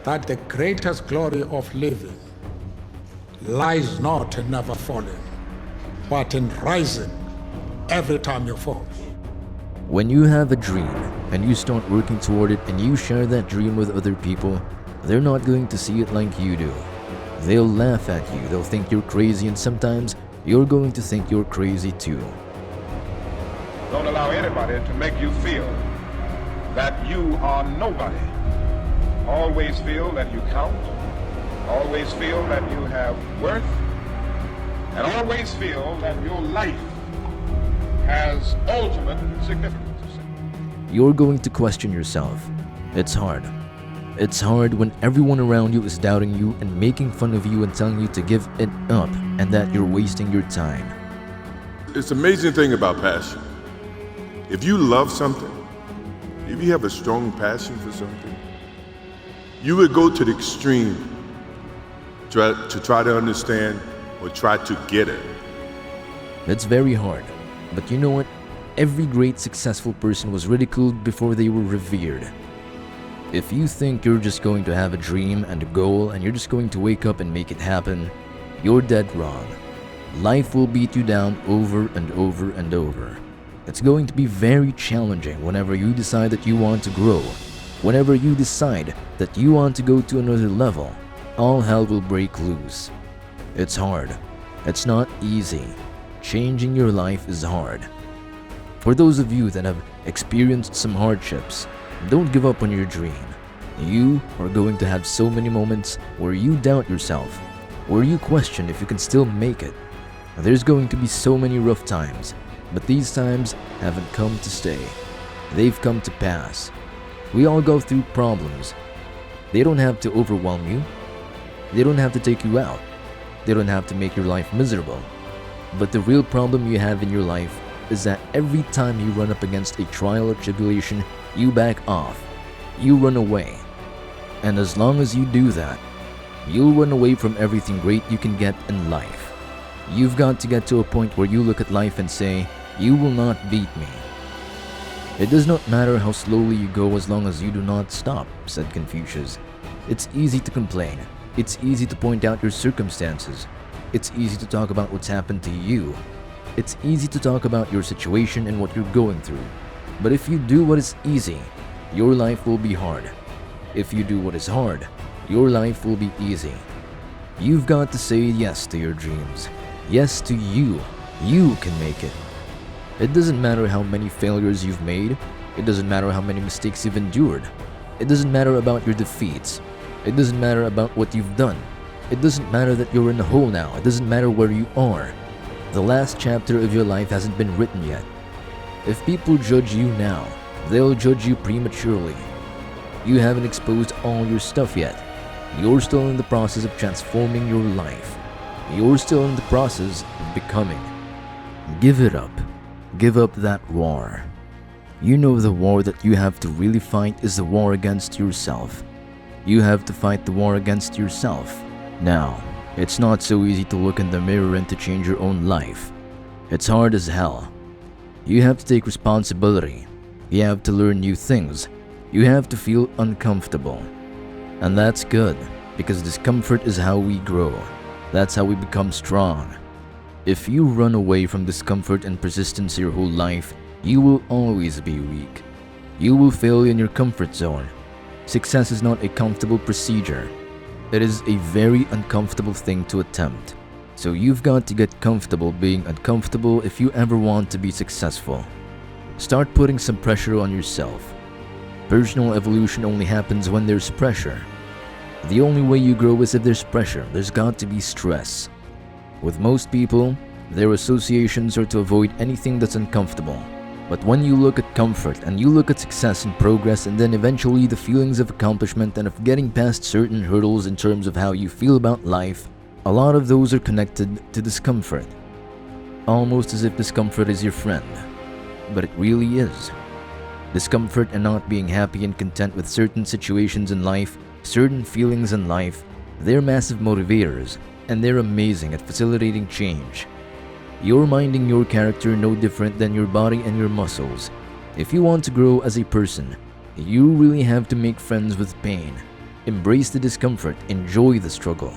that the greatest glory of living lies not in never falling, but in rising every time you fall. When you have a dream and you start working toward it and you share that dream with other people, they're not going to see it like you do. They'll laugh at you, they'll think you're crazy, and sometimes you're going to think you're crazy too. Don't allow anybody to make you feel that you are nobody. Always feel that you count. Always feel that you have worth. And always feel that your life has ultimate significance. You're going to question yourself. It's hard. It's hard when everyone around you is doubting you and making fun of you and telling you to give it up and that you're wasting your time. It's an amazing thing about passion. If you love something, if you have a strong passion for something, you would go to the extreme to try to understand or try to get it. It's very hard, but you know what? Every great successful person was ridiculed before they were revered. If you think you're just going to have a dream and a goal and you're just going to wake up and make it happen, you're dead wrong. Life will beat you down over and over and over. It's going to be very challenging whenever you decide that you want to grow. Whenever you decide that you want to go to another level, all hell will break loose. It's hard. It's not easy. Changing your life is hard. For those of you that have experienced some hardships, don't give up on your dream. You are going to have so many moments where you doubt yourself, where you question if you can still make it. There's going to be so many rough times, but these times haven't come to stay. They've come to pass. We all go through problems. They don't have to overwhelm you. They don't have to take you out. They don't have to make your life miserable. But the real problem you have in your life is that every time you run up against a trial or tribulation, you back off. You run away. And as long as you do that, you'll run away from everything great you can get in life. You've got to get to a point where you look at life and say, "You will not beat me." It does not matter how slowly you go as long as you do not stop, said Confucius. It's easy to complain. It's easy to point out your circumstances. It's easy to talk about what's happened to you. It's easy to talk about your situation and what you're going through. But if you do what is easy, your life will be hard. If you do what is hard, your life will be easy. You've got to say yes to your dreams. Yes to you. You can make it. It doesn't matter how many failures you've made. It doesn't matter how many mistakes you've endured. It doesn't matter about your defeats. It doesn't matter about what you've done. It doesn't matter that you're in a hole now. It doesn't matter where you are. The last chapter of your life hasn't been written yet. If people judge you now, they'll judge you prematurely. You haven't exposed all your stuff yet. You're still in the process of transforming your life. You're still in the process of becoming. Give it up. Give up that war. You know the war that you have to really fight is the war against yourself. You have to fight the war against yourself. Now, it's not so easy to look in the mirror and to change your own life. It's hard as hell. You have to take responsibility. You have to learn new things. You have to feel uncomfortable. And that's good, because discomfort is how we grow. That's how we become strong. If you run away from discomfort and persistence your whole life, you will always be weak. You will fail in your comfort zone. Success is not a comfortable procedure. It is a very uncomfortable thing to attempt. So you've got to get comfortable being uncomfortable if you ever want to be successful. Start putting some pressure on yourself. Personal evolution only happens when there's pressure. The only way you grow is if there's pressure. There's got to be stress. With most people, their associations are to avoid anything that's uncomfortable. But when you look at comfort and you look at success and progress and then eventually the feelings of accomplishment and of getting past certain hurdles in terms of how you feel about life, a lot of those are connected to discomfort. Almost as if discomfort is your friend. But it really is. Discomfort and not being happy and content with certain situations in life, certain feelings in life, they're massive motivators, and they're amazing at facilitating change. You're minding your character no different than your body and your muscles. If you want to grow as a person, you really have to make friends with pain. Embrace the discomfort, enjoy the struggle.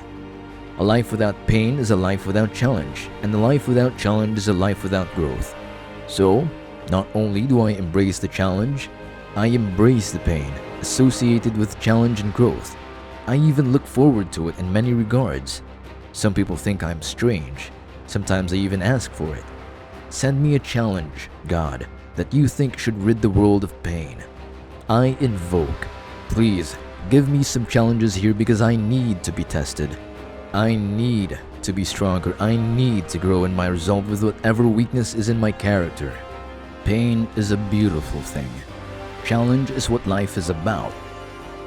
A life without pain is a life without challenge, and a life without challenge is a life without growth. So, not only do I embrace the challenge, I embrace the pain associated with challenge and growth. I even look forward to it in many regards. Some people think I'm strange. Sometimes I even ask for it. Send me a challenge, God, that you think should rid the world of pain. I invoke, please give me some challenges here because I need to be tested. I need to be stronger. I need to grow in my resolve with whatever weakness is in my character. Pain is a beautiful thing. Challenge is what life is about.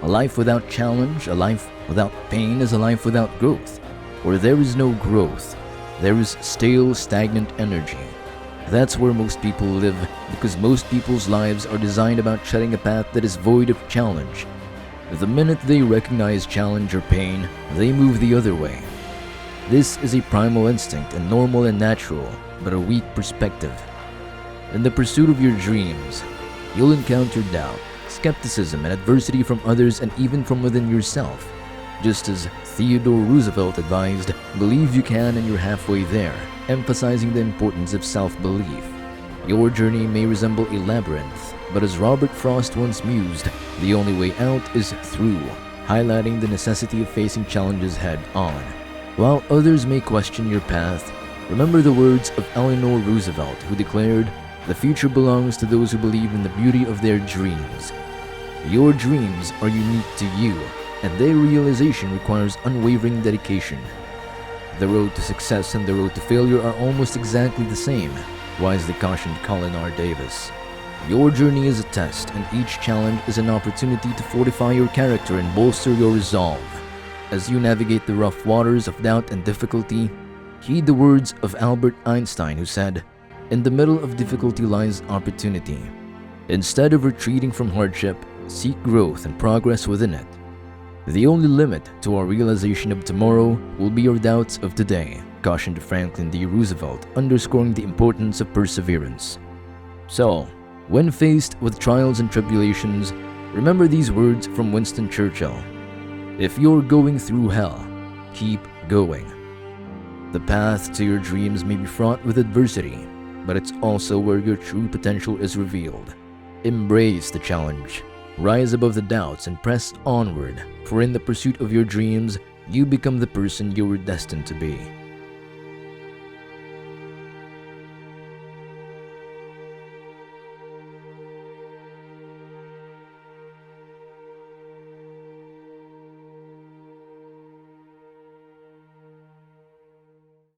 A life without challenge, a life without pain is a life without growth. Where there is no growth, there is stale, stagnant energy. That's where most people live because most people's lives are designed about treading a path that is void of challenge. The minute they recognize challenge or pain, they move the other way. This is a primal instinct and normal and natural, but a weak perspective. In the pursuit of your dreams, you'll encounter doubt, skepticism, and adversity from others and even from within yourself. Just as Theodore Roosevelt advised, believe you can and you're halfway there, emphasizing the importance of self-belief. Your journey may resemble a labyrinth, but as Robert Frost once mused, the only way out is through, highlighting the necessity of facing challenges head-on. While others may question your path, remember the words of Eleanor Roosevelt, who declared, "The future belongs to those who believe in the beauty of their dreams." Your dreams are unique to you, and their realization requires unwavering dedication. The road to success and the road to failure are almost exactly the same, wisely cautioned Colin R. Davis. Your journey is a test, and each challenge is an opportunity to fortify your character and bolster your resolve. As you navigate the rough waters of doubt and difficulty, heed the words of Albert Einstein, who said, "In the middle of difficulty lies opportunity." Instead of retreating from hardship, seek growth and progress within it. The only limit to our realization of tomorrow will be our doubts of today, cautioned Franklin D. Roosevelt, underscoring the importance of perseverance. So, when faced with trials and tribulations, remember these words from Winston Churchill. If you're going through hell, keep going. The path to your dreams may be fraught with adversity, but it's also where your true potential is revealed. Embrace the challenge. Rise above the doubts and press onward, for in the pursuit of your dreams, you become the person you were destined to be.